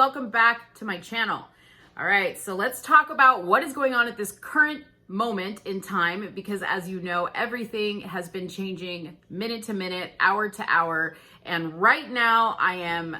welcome back to my channel. All right, so let's talk about what is going on at this current moment in time, because as you know, everything has been changing minute to minute, hour to hour, and right now I am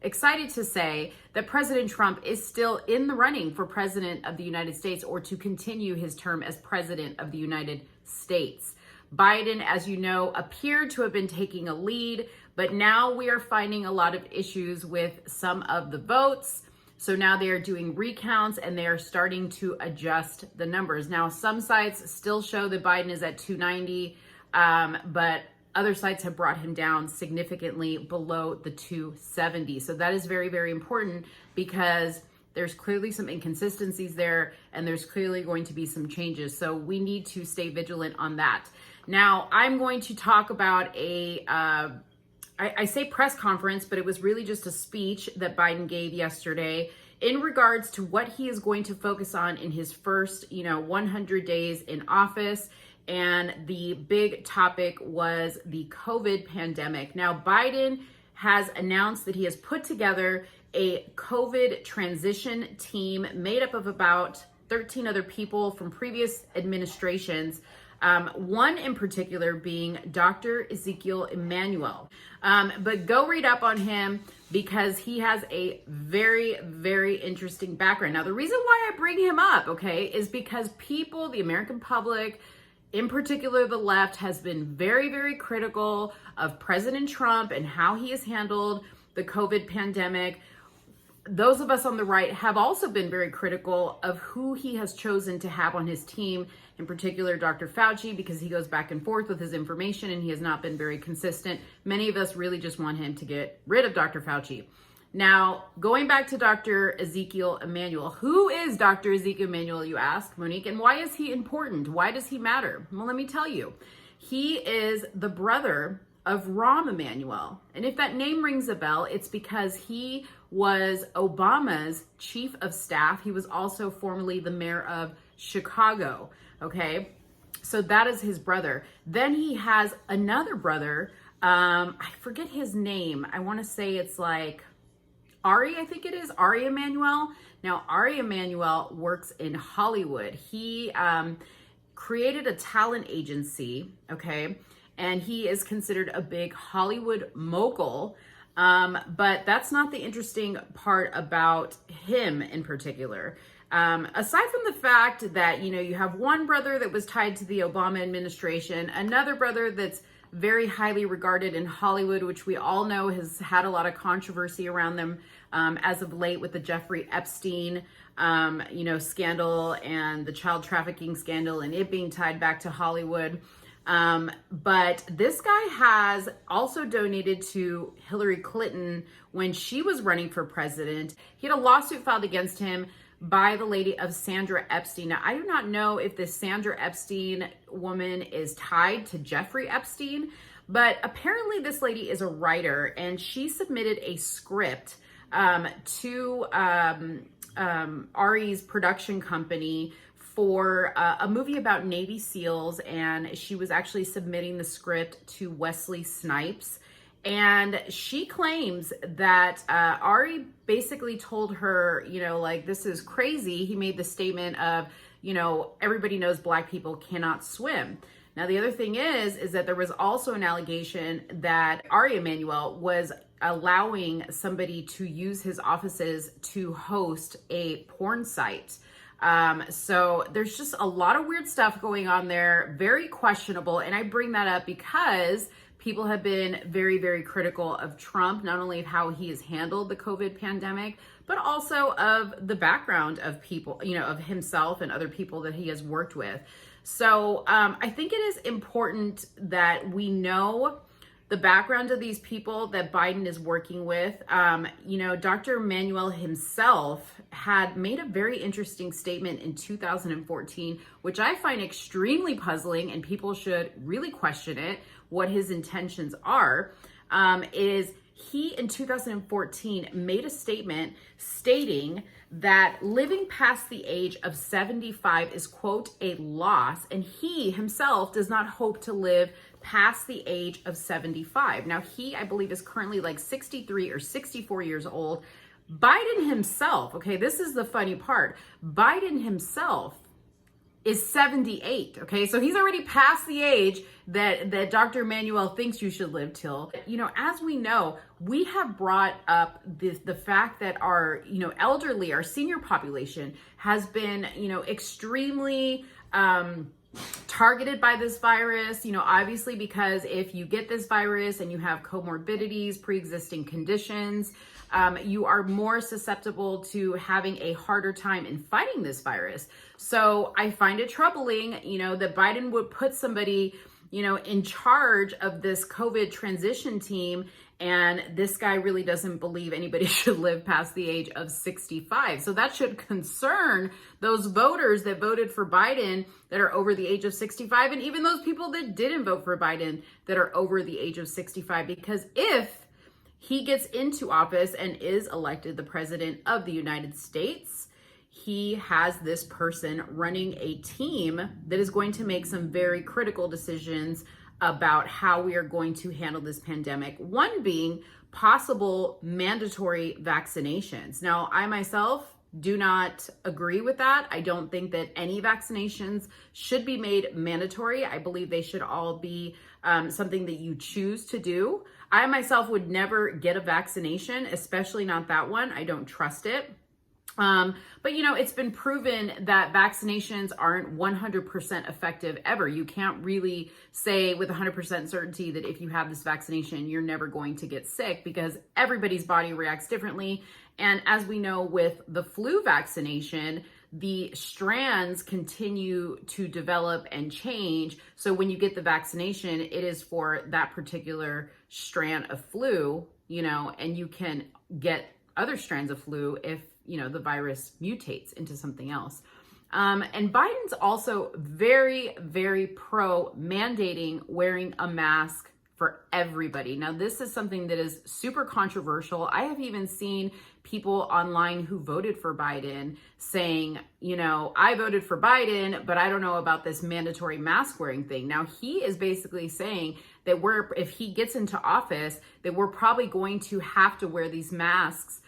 excited to say that President Trump is still in the running for president of the United States, or to continue his term as president of the United States. Biden, as you know, appeared to have been taking a lead, but now we are finding a lot of issues with some of the votes. So now they are doing recounts and they are starting to adjust the numbers. Now, some sites still show that Biden is at 290, but other sites have brought him down significantly below the 270. So that is very, very important, because there's clearly some inconsistencies there and there's clearly going to be some changes. So we need to stay vigilant on that. Now, I'm going to talk about I say press conference, but it was really just a speech that Biden gave yesterday in regards to what he is going to focus on in his first, 100 days in office. And the big topic was the COVID pandemic. Now, Biden has announced that he has put together a COVID transition team made up of about 13 other people from previous administrations. One in particular being Dr. Ezekiel Emanuel. But go read up on him, because he has a very, very interesting background. Now, the reason why I bring him up, okay, is because people, the American public, in particular the left, has been very, very critical of President Trump and how he has handled the COVID pandemic. Those of us on the right have also been very critical of who he has chosen to have on his team, in particular Dr. Fauci, because he goes back and forth with his information and he has not been very consistent. Many of us really just want him to get rid of Dr. Fauci. Now, going back to Dr. Ezekiel Emanuel, who is Dr. Ezekiel Emanuel, you ask, Monique, and why is he important? Why does he matter? Well, let me tell you. He is the brother of Rahm Emanuel. And if that name rings a bell, it's because he was Obama's chief of staff. He was also formerly the mayor of Chicago. Okay, so that is his brother. Then he has another brother. I forget his name. I want to say it's like Ari, I think it is, Ari Emanuel. Now, Ari Emanuel works in Hollywood. He created a talent agency, okay, and he is considered a big Hollywood mogul. But that's not the interesting part about him in particular. Aside from the fact that, you have one brother that was tied to the Obama administration, another brother that's very highly regarded in Hollywood, which we all know has had a lot of controversy around them as of late with the Jeffrey Epstein, scandal and the child trafficking scandal and it being tied back to Hollywood. But this guy has also donated to Hillary Clinton when she was running for president. He had a lawsuit filed against him by the lady of Sandra Epstein. Now, I do not know if this Sandra Epstein woman is tied to Jeffrey Epstein, but apparently this lady is a writer, and she submitted a script to Ari's production company for a movie about Navy SEALs, and she was actually submitting the script to Wesley Snipes. And she claims that Ari basically told her, this is crazy. He made the statement of, everybody knows Black people cannot swim. Now, the other thing is that there was also an allegation that Ari Emanuel was allowing somebody to use his offices to host a porn site. So there's just a lot of weird stuff going on there, very questionable. And I bring that up because people have been very, very critical of Trump, not only of how he has handled the COVID pandemic, but also of the background of people, of himself and other people that he has worked with. So I think it is important that we know the background of these people that Biden is working with. Dr. Emanuel himself had made a very interesting statement in 2014, which I find extremely puzzling, and people should really question it, what his intentions are, is he in 2014 made a statement stating that living past the age of 75 is, quote, a loss, and he himself does not hope to live past the age of 75. Now, he, I believe, is currently like 63 or 64 years old, Biden himself, okay, this is the funny part. Biden himself is 78, okay? So he's already past the age that Dr. Emanuel thinks you should live till. You know, as we know, we have brought up the fact that our, elderly, our senior population has been, extremely targeted by this virus, obviously, because if you get this virus and you have comorbidities, pre-existing conditions, you are more susceptible to having a harder time in fighting this virus. So I find it troubling, that Biden would put somebody, in charge of this COVID transition team. And this guy really doesn't believe anybody should live past the age of 65. So that should concern those voters that voted for Biden that are over the age of 65, and even those people that didn't vote for Biden that are over the age of 65. Because if he gets into office and is elected the president of the United States, he has this person running a team that is going to make some very critical decisions about how we are going to handle this pandemic. One being possible mandatory vaccinations. Now, I myself do not agree with that. I don't think that any vaccinations should be made mandatory. I believe they should all be something that you choose to do. I myself would never get a vaccination, especially not that one. I don't trust it. But it's been proven that vaccinations aren't 100% effective ever. You can't really say with 100% certainty that if you have this vaccination, you're never going to get sick, because everybody's body reacts differently. And as we know with the flu vaccination, the strands continue to develop and change. So when you get the vaccination, it is for that particular strand of flu, and you can get other strands of flu if the virus mutates into something else. And Biden's also very, very pro mandating wearing a mask for everybody. Now, this is something that is super controversial. I have even seen people online who voted for Biden saying, I voted for Biden, but I don't know about this mandatory mask wearing thing. Now, he is basically saying that if he gets into office, that we're probably going to have to wear these masks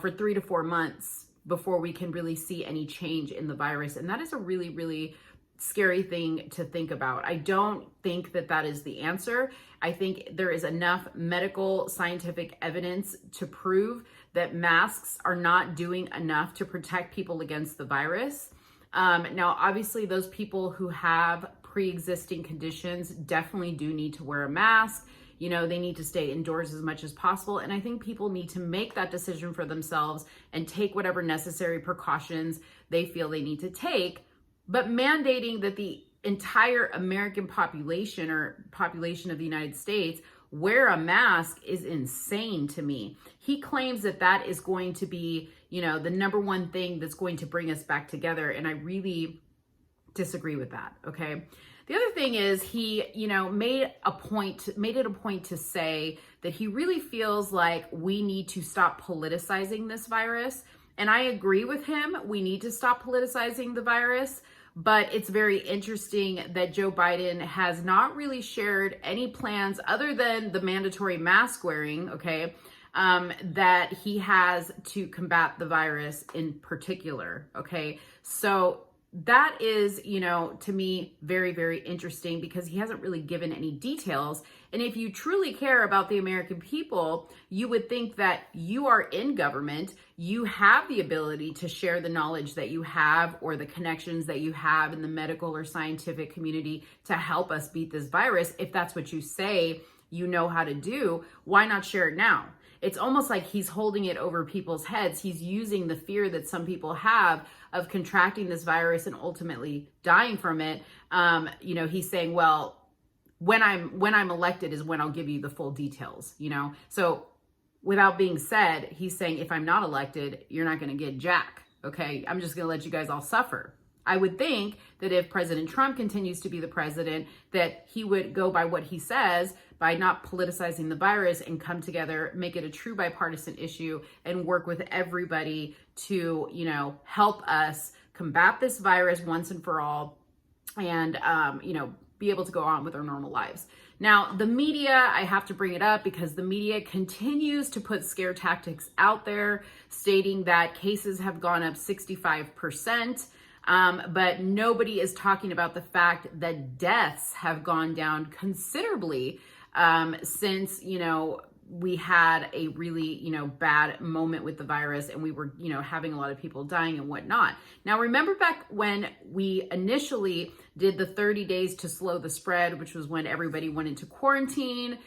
for 3 to 4 months before we can really see any change in the virus. And that is a really, really scary thing to think about. I don't think that that is the answer. I think there is enough medical scientific evidence to prove that masks are not doing enough to protect people against the virus. Now, obviously, those people who have pre-existing conditions definitely do need to wear a mask. They need to stay indoors as much as possible. And I think people need to make that decision for themselves and take whatever necessary precautions they feel they need to take. But mandating that the entire American population or population of the United States wear a mask is insane to me. He claims that that is going to be, the number one thing that's going to bring us back together. And I really disagree with that. Okay. The other thing is he, made it a point to say that he really feels like we need to stop politicizing this virus. And I agree with him. We need to stop politicizing the virus. But it's very interesting that Joe Biden has not really shared any plans other than the mandatory mask wearing, okay, that he has to combat the virus in particular, okay? So that is, to me, very, very interesting because he hasn't really given any details. And if you truly care about the American people, you would think that you are in government, you have the ability to share the knowledge that you have or the connections that you have in the medical or scientific community to help us beat this virus. If that's what you say you know how to do, why not share it now? It's almost like he's holding it over people's heads. He's using the fear that some people have of contracting this virus and ultimately dying from it. He's saying, well, when I'm elected is when I'll give you the full details, So without being said, he's saying, if I'm not elected, you're not going to get jack. Okay. I'm just going to let you guys all suffer. I would think that if President Trump continues to be the president, that he would go by what he says by not politicizing the virus and come together, make it a true bipartisan issue and work with everybody to, help us combat this virus once and for all and, be able to go on with our normal lives. Now, the media, I have to bring it up because the media continues to put scare tactics out there, stating that cases have gone up 65%. But nobody is talking about the fact that deaths have gone down considerably since, we had a really, bad moment with the virus and we were, having a lot of people dying and whatnot. Now, remember back when we initially did the 30 days to slow the spread, which was when everybody went into quarantine,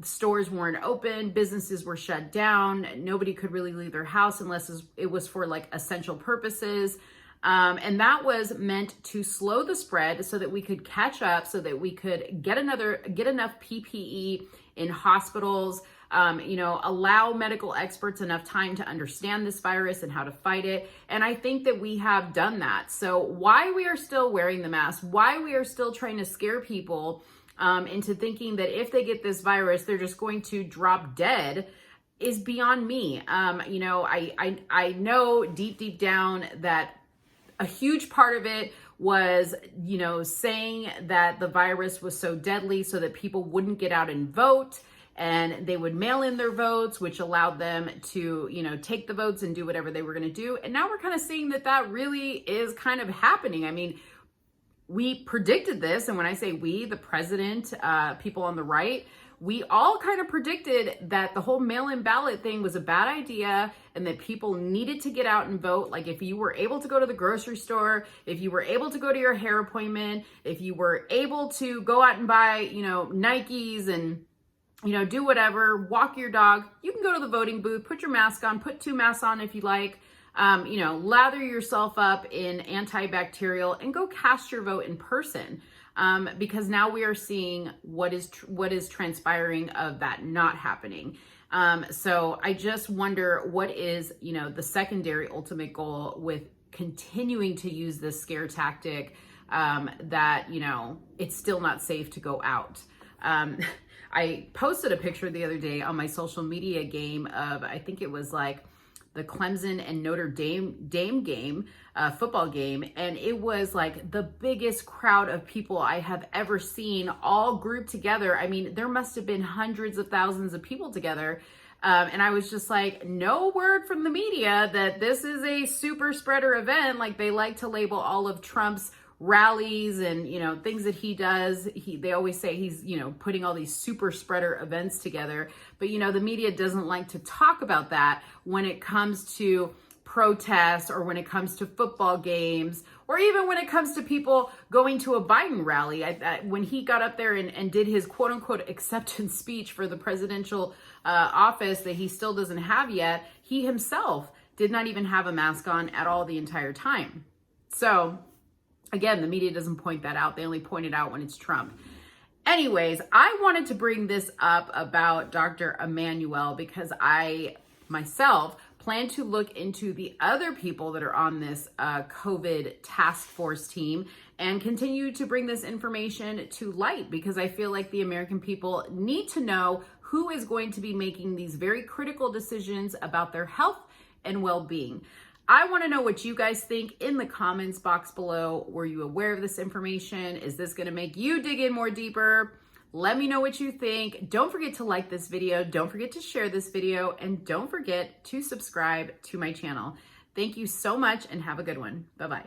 stores weren't open, businesses were shut down, nobody could really leave their house unless it was for like essential purposes. And that was meant to slow the spread so that we could catch up, so that we could get enough PPE in hospitals, allow medical experts enough time to understand this virus and how to fight it. And I think that we have done that. So why we are still wearing the mask, why we are still trying to scare people into thinking that if they get this virus, they're just going to drop dead is beyond me. I know deep down that a huge part of it was, saying that the virus was so deadly so that people wouldn't get out and vote and they would mail in their votes, which allowed them to, take the votes and do whatever they were going to do. And now we're kind of seeing that really is kind of happening. I mean, we predicted this. And when I say we, the president, people on the right, we all kind of predicted that the whole mail-in ballot thing was a bad idea and that people needed to get out and vote. Like if you were able to go to the grocery store, if you were able to go to your hair appointment, if you were able to go out and buy, Nikes and, do whatever, walk your dog, you can go to the voting booth, put your mask on, put 2 masks on if you like, lather yourself up in antibacterial and go cast your vote in person. Because now we are seeing what is transpiring of that not happening. So I just wonder what is, the secondary ultimate goal with continuing to use this scare tactic, that, it's still not safe to go out. I posted a picture the other day on my social media game of, I think it was like the Clemson and Notre Dame game, football game. And it was like the biggest crowd of people I have ever seen all grouped together. I mean, there must have been hundreds of thousands of people together. And I was just like, no word from the media that this is a super spreader event. Like they like to label all of Trump's rallies and, things that he does. They always say he's, putting all these super spreader events together. But, the media doesn't like to talk about that when it comes to protests or when it comes to football games or even when it comes to people going to a Biden rally. When he got up there and did his quote unquote acceptance speech for the presidential office that he still doesn't have yet, he himself did not even have a mask on at all the entire time. So again, the media doesn't point that out. They only point it out when it's Trump. Anyways, I wanted to bring this up about Dr. Emanuel because I myself plan to look into the other people that are on this COVID task force team and continue to bring this information to light because I feel like the American people need to know who is going to be making these very critical decisions about their health and well-being. I want to know what you guys think in the comments box below. Were you aware of this information? Is this going to make you dig in more deeper? Let me know what you think. Don't forget to like this video. Don't forget to share this video. And don't forget to subscribe to my channel. Thank you so much and have a good one. Bye-bye.